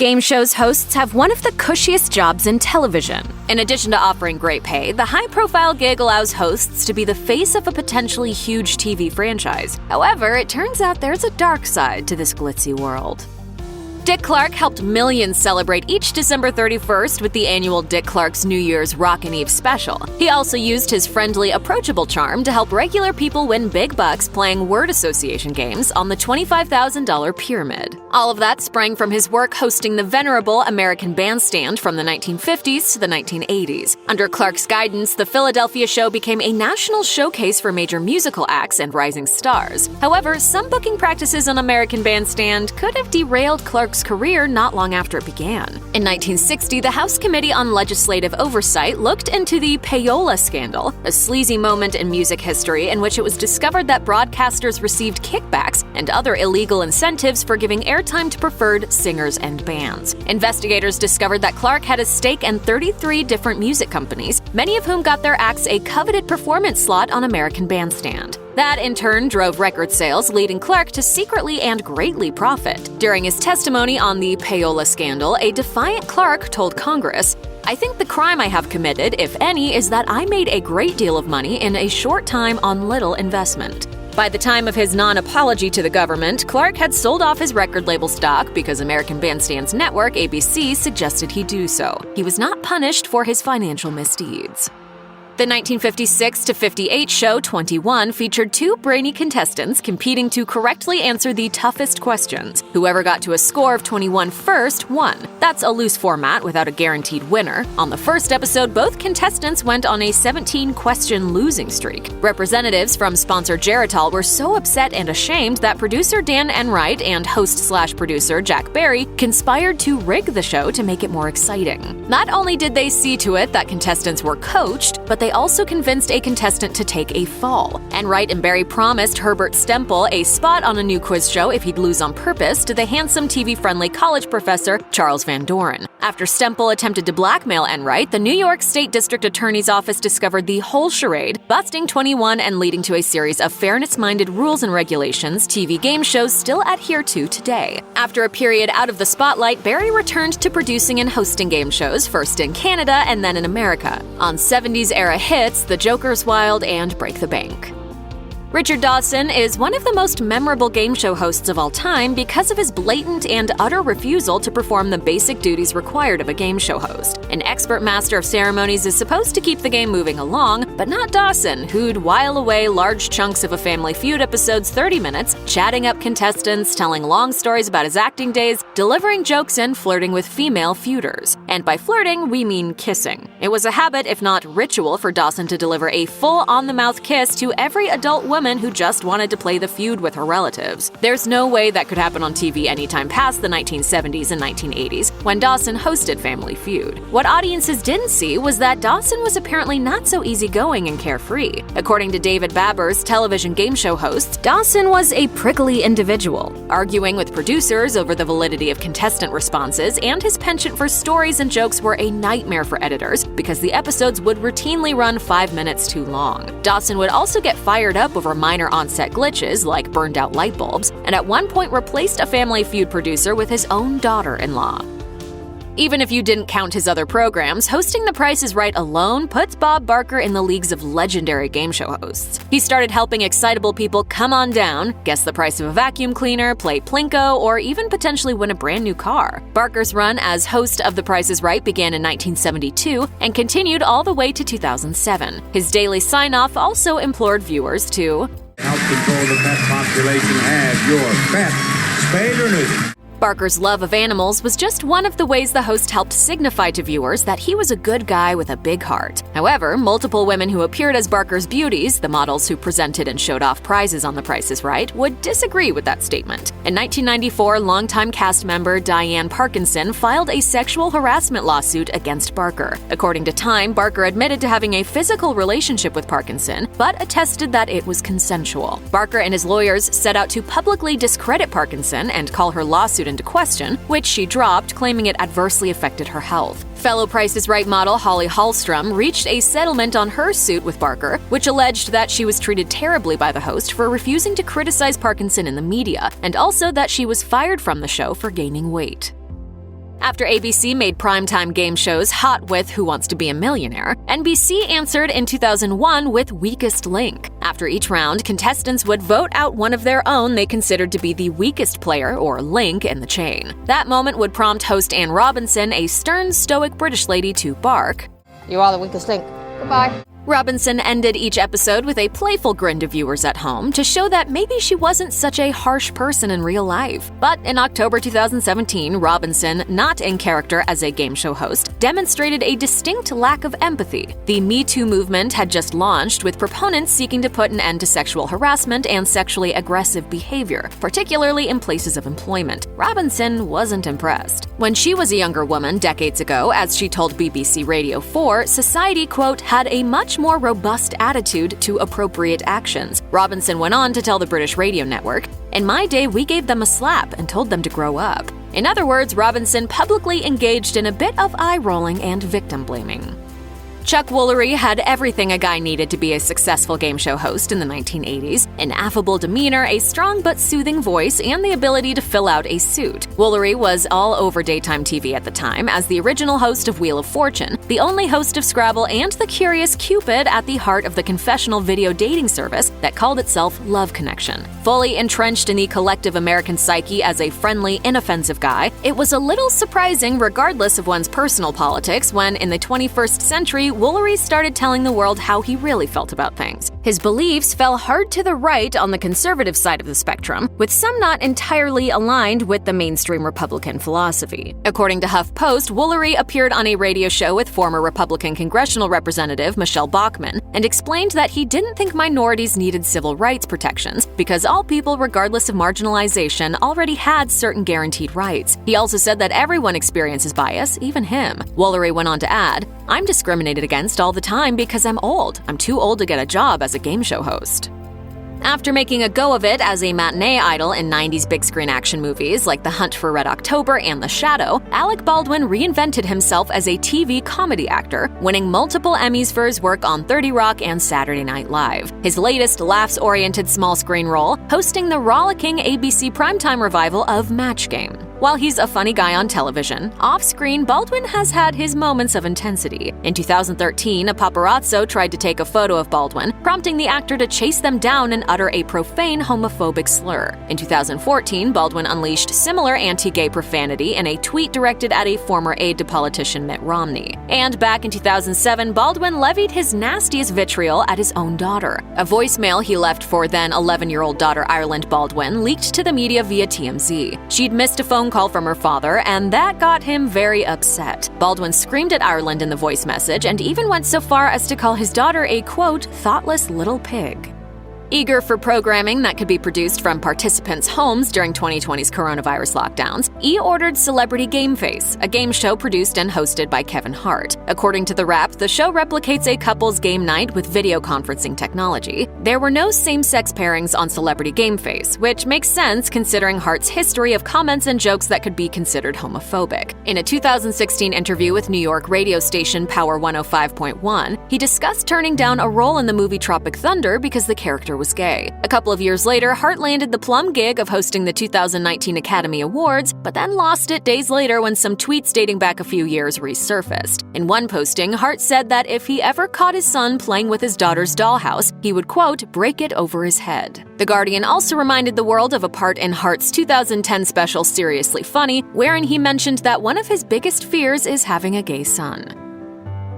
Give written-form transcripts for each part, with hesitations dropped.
Game shows hosts have one of the cushiest jobs in television. In addition to offering great pay, the high-profile gig allows hosts to be the face of a potentially huge TV franchise. However, it turns out there's a dark side to this glitzy world. Dick Clark helped millions celebrate each December 31st with the annual Dick Clark's New Year's Rockin' Eve special. He also used his friendly, approachable charm to help regular people win big bucks playing word association games on the $25,000 pyramid. All of that sprang from his work hosting the venerable American Bandstand from the 1950s to the 1980s. Under Clark's guidance, the Philadelphia show became a national showcase for major musical acts and rising stars. However, some booking practices on American Bandstand could have derailed Clark's career not long after it began. In 1960, the House Committee on Legislative Oversight looked into the payola scandal, a sleazy moment in music history in which it was discovered that broadcasters received kickbacks and other illegal incentives for giving airtime to preferred singers and bands. Investigators discovered that Clark had a stake in 33 different music companies, many of whom got their acts a coveted performance slot on American Bandstand. That, in turn, drove record sales, leading Clark to secretly and greatly profit. During his testimony on the payola scandal, a defiant Clark told Congress, "I think the crime I have committed, if any, is that I made a great deal of money in a short time on little investment." By the time of his non-apology to the government, Clark had sold off his record label stock because American Bandstand's network, ABC, suggested he do so. He was not punished for his financial misdeeds. The 1956-58 show 21 featured two brainy contestants competing to correctly answer the toughest questions. Whoever got to a score of 21 first won. That's a loose format without a guaranteed winner. On the first episode, both contestants went on a 17-question losing streak. Representatives from sponsor Geritol were so upset and ashamed that producer Dan Enright and host/producer Jack Barry conspired to rig the show to make it more exciting. Not only did they see to it that contestants were coached, but they also convinced a contestant to take a fall. Enright and Barry promised Herbert Stempel a spot on a new quiz show if he'd lose on purpose to the handsome TV-friendly college professor Charles Van Doren. After Stempel attempted to blackmail Enright, the New York State District Attorney's Office discovered the whole charade, busting 21 and leading to a series of fairness-minded rules and regulations TV game shows still adhere to today. After a period out of the spotlight, Barry returned to producing and hosting game shows, first in Canada and then in America. On 70s-era hits The Joker's Wild and Break the Bank. Richard Dawson is one of the most memorable game show hosts of all time because of his blatant and utter refusal to perform the basic duties required of a game show host. An expert master of ceremonies is supposed to keep the game moving along, but not Dawson, who'd while away large chunks of a Family Feud episode's 30 minutes, chatting up contestants, telling long stories about his acting days, delivering jokes, and flirting with female feuders. And by flirting, we mean kissing. It was a habit, if not ritual, for Dawson to deliver a full on-the-mouth kiss to every adult woman who just wanted to play the feud with her relatives. There's no way that could happen on TV anytime past the 1970s and 1980s, when Dawson hosted Family Feud. What audiences didn't see was that Dawson was apparently not so easygoing and carefree. According to David Babbers, television game show host, Dawson was a prickly individual, arguing with producers over the validity of contestant responses, and his penchant for stories and jokes were a nightmare for editors because the episodes would routinely run 5 minutes too long. Dawson would also get fired up over minor on-set glitches like burned-out light bulbs, and at one point replaced a Family Feud producer with his own daughter-in-law. Even if you didn't count his other programs, hosting The Price is Right alone puts Bob Barker in the leagues of legendary game show hosts. He started helping excitable people come on down, guess the price of a vacuum cleaner, play Plinko, or even potentially win a brand new car. Barker's run as host of The Price is Right began in 1972 and continued all the way to 2007. His daily sign-off also implored viewers to help control the pet population. Have your pet spayed or neutered. Barker's love of animals was just one of the ways the host helped signify to viewers that he was a good guy with a big heart. However, multiple women who appeared as Barker's beauties, the models who presented and showed off prizes on The Price is Right, would disagree with that statement. In 1994, longtime cast member Diane Parkinson filed a sexual harassment lawsuit against Barker. According to Time, Barker admitted to having a physical relationship with Parkinson, but attested that it was consensual. Barker and his lawyers set out to publicly discredit Parkinson and call her lawsuit into question, which she dropped, claiming it adversely affected her health. Fellow Price is Right model Holly Hallstrom reached a settlement on her suit with Barker, which alleged that she was treated terribly by the host for refusing to criticize Parkinson in the media, and also that she was fired from the show for gaining weight. After ABC made primetime game shows hot with Who Wants to Be a Millionaire, NBC answered in 2001 with Weakest Link. After each round, contestants would vote out one of their own they considered to be the weakest player or link in the chain. That moment would prompt host Anne Robinson, a stern, stoic British lady, to bark, "You are the weakest link. Goodbye." Robinson ended each episode with a playful grin to viewers at home to show that maybe she wasn't such a harsh person in real life. But in October 2017, Robinson, not in character as a game show host, demonstrated a distinct lack of empathy. The Me Too movement had just launched, with proponents seeking to put an end to sexual harassment and sexually aggressive behavior, particularly in places of employment. Robinson wasn't impressed. When she was a younger woman decades ago, as she told BBC Radio 4, society, quote, had a much more robust attitude to appropriate actions. Robinson went on to tell the British Radio Network, "In my day, we gave them a slap and told them to grow up." In other words, Robinson publicly engaged in a bit of eye-rolling and victim-blaming. Chuck Woolery had everything a guy needed to be a successful game show host in the 1980s: an affable demeanor, a strong but soothing voice, and the ability to fill out a suit. Woolery was all over daytime TV at the time as the original host of Wheel of Fortune, the only host of Scrabble, and the curious Cupid at the heart of the confessional video dating service that called itself Love Connection. Fully entrenched in the collective American psyche as a friendly, inoffensive guy, it was a little surprising, regardless of one's personal politics, when in the 21st century, Woolery started telling the world how he really felt about things. His beliefs fell hard to the right on the conservative side of the spectrum, with some not entirely aligned with the mainstream Republican philosophy. According to HuffPost, Woolery appeared on a radio show with former Republican congressional representative Michelle Bachmann and explained that he didn't think minorities needed civil rights protections because all people, regardless of marginalization, already had certain guaranteed rights. He also said that everyone experiences bias, even him. Woolery went on to add, "I'm discriminated against all the time because I'm old. I'm too old to get a job as a game show host." After making a go of it as a matinee idol in 90s big-screen action movies like The Hunt for Red October and The Shadow, Alec Baldwin reinvented himself as a TV comedy actor, winning multiple Emmys for his work on 30 Rock and Saturday Night Live. His latest laughs-oriented small-screen role, hosting the rollicking ABC primetime revival of Match Game. While he's a funny guy on television, off-screen, Baldwin has had his moments of intensity. In 2013, a paparazzo tried to take a photo of Baldwin, prompting the actor to chase them down and utter a profane homophobic slur. In 2014, Baldwin unleashed similar anti-gay profanity in a tweet directed at a former aide to politician Mitt Romney. And back in 2007, Baldwin levied his nastiest vitriol at his own daughter. A voicemail he left for then 11-year-old daughter Ireland Baldwin leaked to the media via TMZ. She'd missed a phone call from her father, and that got him very upset. Baldwin screamed at Ireland in the voice message and even went so far as to call his daughter a, quote, thoughtless little pig. Eager for programming that could be produced from participants' homes during 2020's coronavirus lockdowns, E! ordered Celebrity Game Face, a game show produced and hosted by Kevin Hart. According to The Wrap, the show replicates a couple's game night with video conferencing technology. There were no same-sex pairings on Celebrity Game Face, which makes sense considering Hart's history of comments and jokes that could be considered homophobic. In a 2016 interview with New York radio station Power 105.1, he discussed turning down a role in the movie Tropic Thunder because the character was gay. A couple of years later, Hart landed the plum gig of hosting the 2019 Academy Awards, but then lost it days later when some tweets dating back a few years resurfaced. In one posting, Hart said that if he ever caught his son playing with his daughter's dollhouse, he would, quote, break it over his head. The Guardian also reminded the world of a part in Hart's 2010 special Seriously Funny, wherein he mentioned that one of his biggest fears is having a gay son.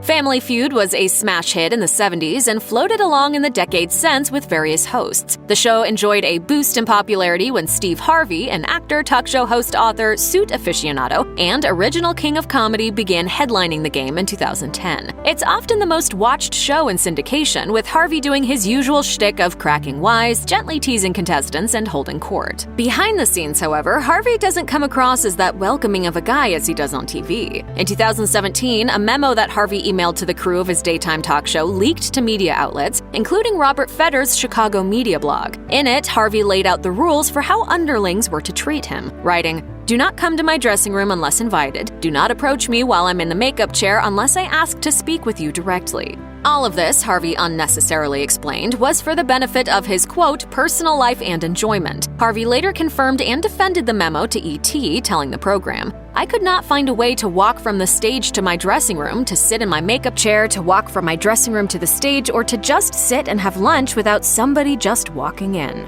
Family Feud was a smash hit in the 70s and floated along in the decades since with various hosts. The show enjoyed a boost in popularity when Steve Harvey, an actor, talk show host, author, suit aficionado, and original king of comedy, began headlining the game in 2010. It's often the most watched show in syndication, with Harvey doing his usual shtick of cracking wise, gently teasing contestants, and holding court. Behind the scenes, however, Harvey doesn't come across as that welcoming of a guy as he does on TV. In 2017, a memo that Harvey emailed to the crew of his daytime talk show leaked to media outlets, including Robert Feder's Chicago media blog. In it, Harvey laid out the rules for how underlings were to treat him, writing, "Do not come to my dressing room unless invited. Do not approach me while I'm in the makeup chair unless I ask to speak with you directly." All of this, Harvey unnecessarily explained, was for the benefit of his, quote, personal life and enjoyment. Harvey later confirmed and defended the memo to E.T., telling the program, "I could not find a way to walk from the stage to my dressing room, to sit in my makeup chair, to walk from my dressing room to the stage, or to just sit and have lunch without somebody just walking in."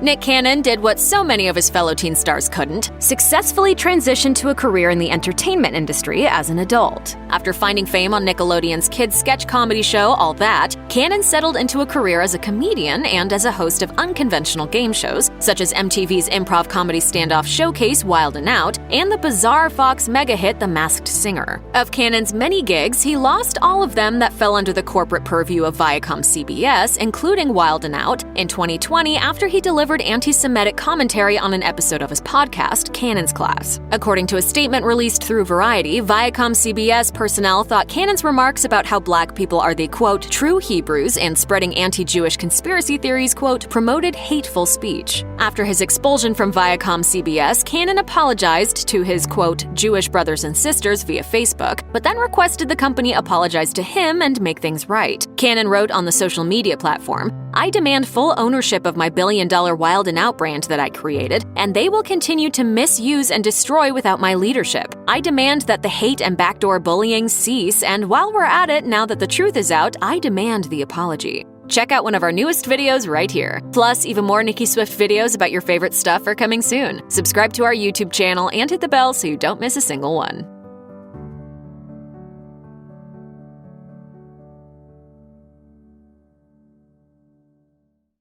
Nick Cannon did what so many of his fellow teen stars couldn't, successfully transition to a career in the entertainment industry as an adult. After finding fame on Nickelodeon's kids' sketch comedy show All That, Cannon settled into a career as a comedian and as a host of unconventional game shows, such as MTV's improv comedy standoff showcase Wild 'N Out and the bizarre Fox mega hit The Masked Singer. Of Cannon's many gigs, he lost all of them that fell under the corporate purview of Viacom CBS, including Wild 'N Out, in 2020 after he delivered anti-Semitic commentary on an episode of his podcast, Cannon's Class. According to a statement released through Variety, Viacom CBS personnel thought Cannon's remarks about how black people are the, quote, true Hebrews and spreading anti-Jewish conspiracy theories, quote, promoted hateful speech. After his expulsion from Viacom CBS, Cannon apologized to his, quote, Jewish brothers and sisters via Facebook, but then requested the company apologize to him and make things right. Cannon wrote on the social media platform, "I demand full ownership of my billion-dollar Wild 'N Out brand that I created, and they will continue to misuse and destroy without my leadership. I demand that the hate and backdoor bullying cease, and while we're at it, now that the truth is out, I demand the apology." Check out one of our newest videos right here. Plus, even more Nicki Swift videos about your favorite stuff are coming soon. Subscribe to our YouTube channel and hit the bell so you don't miss a single one.